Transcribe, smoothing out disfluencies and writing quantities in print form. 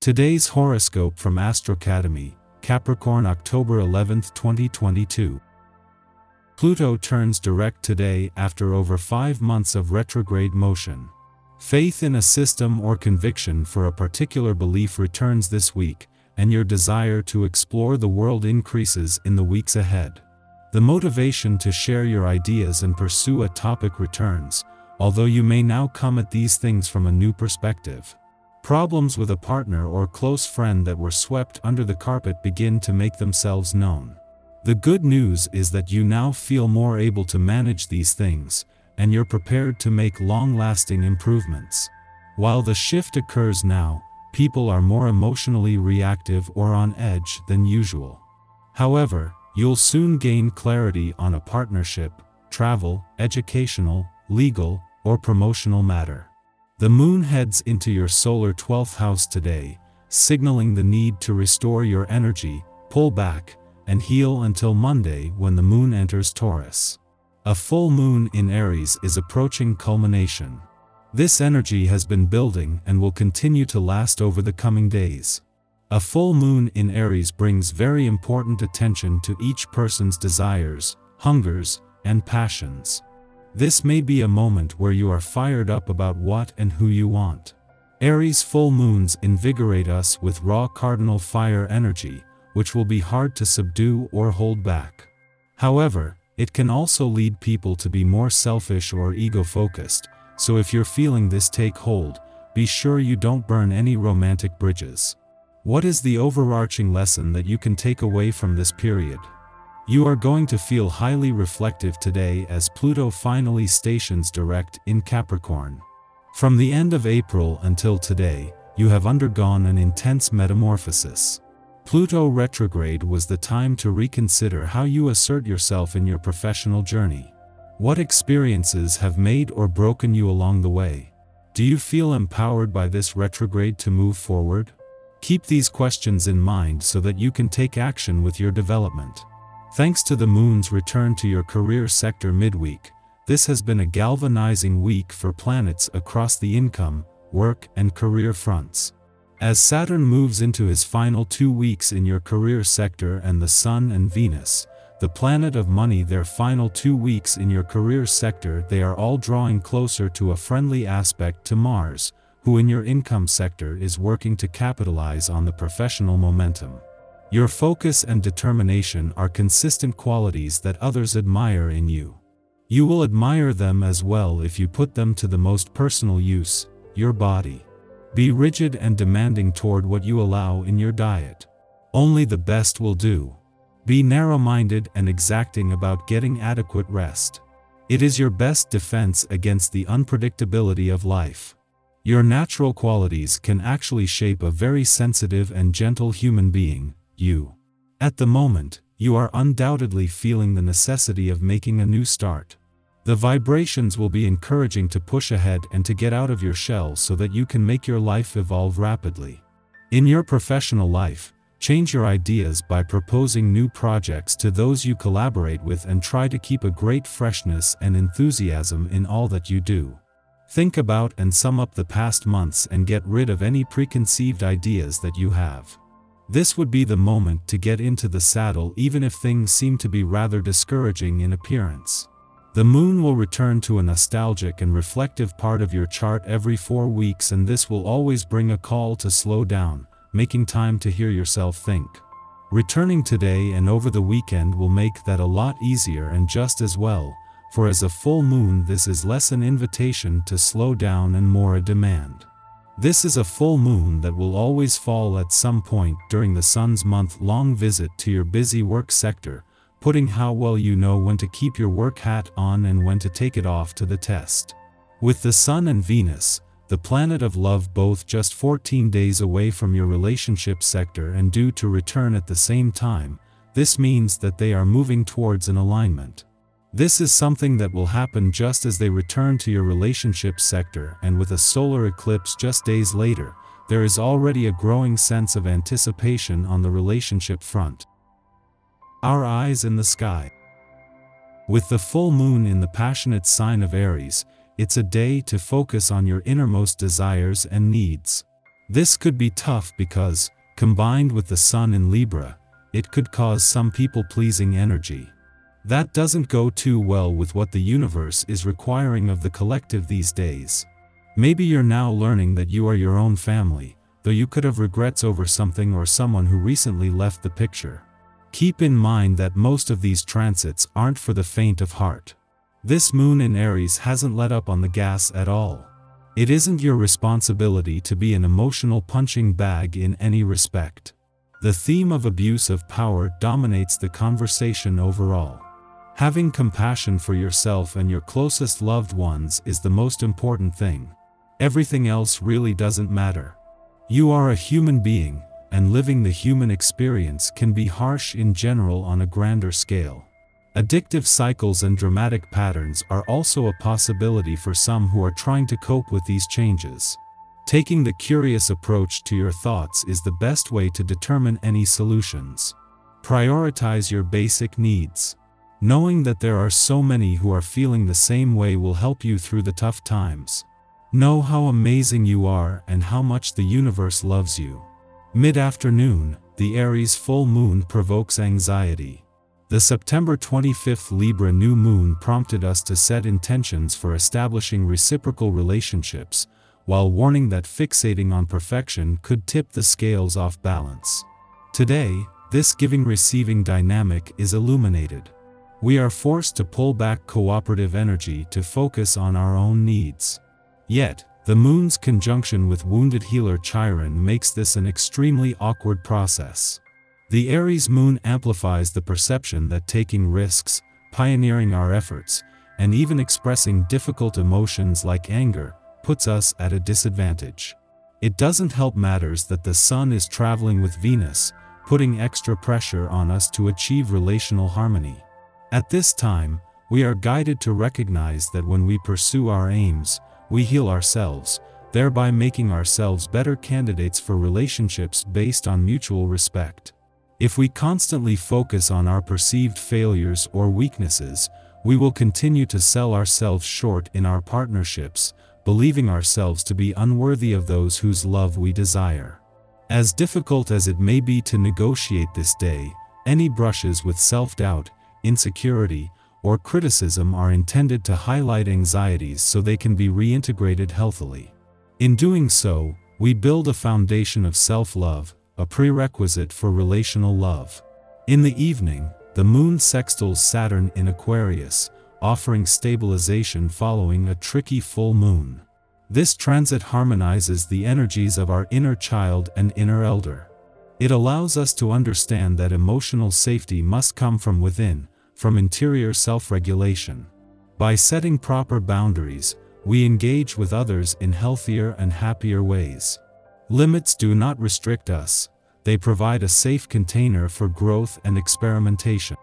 Today's horoscope from Astrocademy, Capricorn, October 11, 2022. Pluto turns direct today after over 5 months of retrograde motion. Faith in a system or conviction for a particular belief returns this week, and your desire to explore the world increases in the weeks ahead. The motivation to share your ideas and pursue a topic returns, although you may now come at these things from a new perspective. Problems with a partner or close friend that were swept under the carpet begin to make themselves known. The good news is that you now feel more able to manage these things, and you're prepared to make long-lasting improvements. While the shift occurs now, people are more emotionally reactive or on edge than usual. However, you'll soon gain clarity on a partnership, travel, educational, legal, or promotional matter. The moon heads into your solar 12th house today, signaling the need to restore your energy, pull back, and heal until Monday when the moon enters Taurus. A full moon in Aries is approaching culmination. This energy has been building and will continue to last over the coming days. A full moon in Aries brings very important attention to each person's desires, hungers, and passions. This may be a moment where you are fired up about what and who you want. Aries full moons invigorate us with raw cardinal fire energy, which will be hard to subdue or hold back. However, it can also lead people to be more selfish or ego-focused, so if you're feeling this take hold, be sure you don't burn any romantic bridges. What is the overarching lesson that you can take away from this period? You are going to feel highly reflective today as Pluto finally stations direct in Capricorn. From the end of April until today, you have undergone an intense metamorphosis. Pluto retrograde was the time to reconsider how you assert yourself in your professional journey. What experiences have made or broken you along the way? Do you feel empowered by this retrograde to move forward? Keep these questions in mind so that you can take action with your development. Thanks to the moon's return to your career sector midweek, this has been a galvanizing week for planets across the income, work, and career fronts. As Saturn moves into his final 2 weeks in your career sector and the Sun and Venus, the planet of money, their final 2 weeks in your career sector, they are all drawing closer to a friendly aspect to Mars, who in your income sector is working to capitalize on the professional momentum. Your focus and determination are consistent qualities that others admire in you. You will admire them as well if you put them to the most personal use, your body. Be rigid and demanding toward what you allow in your diet. Only the best will do. Be narrow-minded and exacting about getting adequate rest. It is your best defense against the unpredictability of life. Your natural qualities can actually shape a very sensitive and gentle human being, you. At the moment, you are undoubtedly feeling the necessity of making a new start. The vibrations will be encouraging to push ahead and to get out of your shell so that you can make your life evolve rapidly. In your professional life, change your ideas by proposing new projects to those you collaborate with and try to keep a great freshness and enthusiasm in all that you do. Think about and sum up the past months and get rid of any preconceived ideas that you have. This would be the moment to get into the saddle even if things seem to be rather discouraging in appearance. The moon will return to a nostalgic and reflective part of your chart every 4 weeks, and this will always bring a call to slow down, making time to hear yourself think. Returning today and over the weekend will make that a lot easier and just as well, for as a full moon this is less an invitation to slow down and more a demand. This is a full moon that will always fall at some point during the sun's month-long visit to your busy work sector, putting how well you know when to keep your work hat on and when to take it off to the test. With the Sun and Venus, the planet of love, both just 14 days away from your relationship sector and due to return at the same time, this means that they are moving towards an alignment. This is something that will happen just as they return to your relationship sector, and with a solar eclipse just days later, there is already a growing sense of anticipation on the relationship front. Our eyes in the sky. With the full moon in the passionate sign of Aries, it's a day to focus on your innermost desires and needs. This could be tough because, combined with the Sun in Libra, it could cause some people-pleasing energy. That doesn't go too well with what the universe is requiring of the collective these days. Maybe you're now learning that you are your own family, though you could have regrets over something or someone who recently left the picture. Keep in mind that most of these transits aren't for the faint of heart. This moon in Aries hasn't let up on the gas at all. It isn't your responsibility to be an emotional punching bag in any respect. The theme of abuse of power dominates the conversation overall. Having compassion for yourself and your closest loved ones is the most important thing. Everything else really doesn't matter. You are a human being, and living the human experience can be harsh in general on a grander scale. Addictive cycles and dramatic patterns are also a possibility for some who are trying to cope with these changes. Taking the curious approach to your thoughts is the best way to determine any solutions. Prioritize your basic needs. Knowing that there are so many who are feeling the same way will help you through the tough times. Know how amazing you are and how much the universe loves you. Mid-afternoon, the Aries full moon provokes anxiety. The September 25th Libra new moon prompted us to set intentions for establishing reciprocal relationships, while warning that fixating on perfection could tip the scales off balance. Today, this giving-receiving dynamic is illuminated. We are forced to pull back cooperative energy to focus on our own needs. Yet, the moon's conjunction with wounded healer Chiron makes this an extremely awkward process. The Aries moon amplifies the perception that taking risks, pioneering our efforts, and even expressing difficult emotions like anger, puts us at a disadvantage. It doesn't help matters that the Sun is traveling with Venus, putting extra pressure on us to achieve relational harmony. At this time, we are guided to recognize that when we pursue our aims, we heal ourselves, thereby making ourselves better candidates for relationships based on mutual respect. If we constantly focus on our perceived failures or weaknesses, we will continue to sell ourselves short in our partnerships, believing ourselves to be unworthy of those whose love we desire. As difficult as it may be to negotiate this day, any brushes with self-doubt, insecurity, or criticism are intended to highlight anxieties so they can be reintegrated healthily. In doing so, we build a foundation of self-love, a prerequisite for relational love. In the evening, the moon sextiles Saturn in Aquarius, offering stabilization following a tricky full moon. This transit harmonizes the energies of our inner child and inner elder. It allows us to understand that emotional safety must come from within, from interior self-regulation. By setting proper boundaries, we engage with others in healthier and happier ways. Limits do not restrict us, they provide a safe container for growth and experimentation.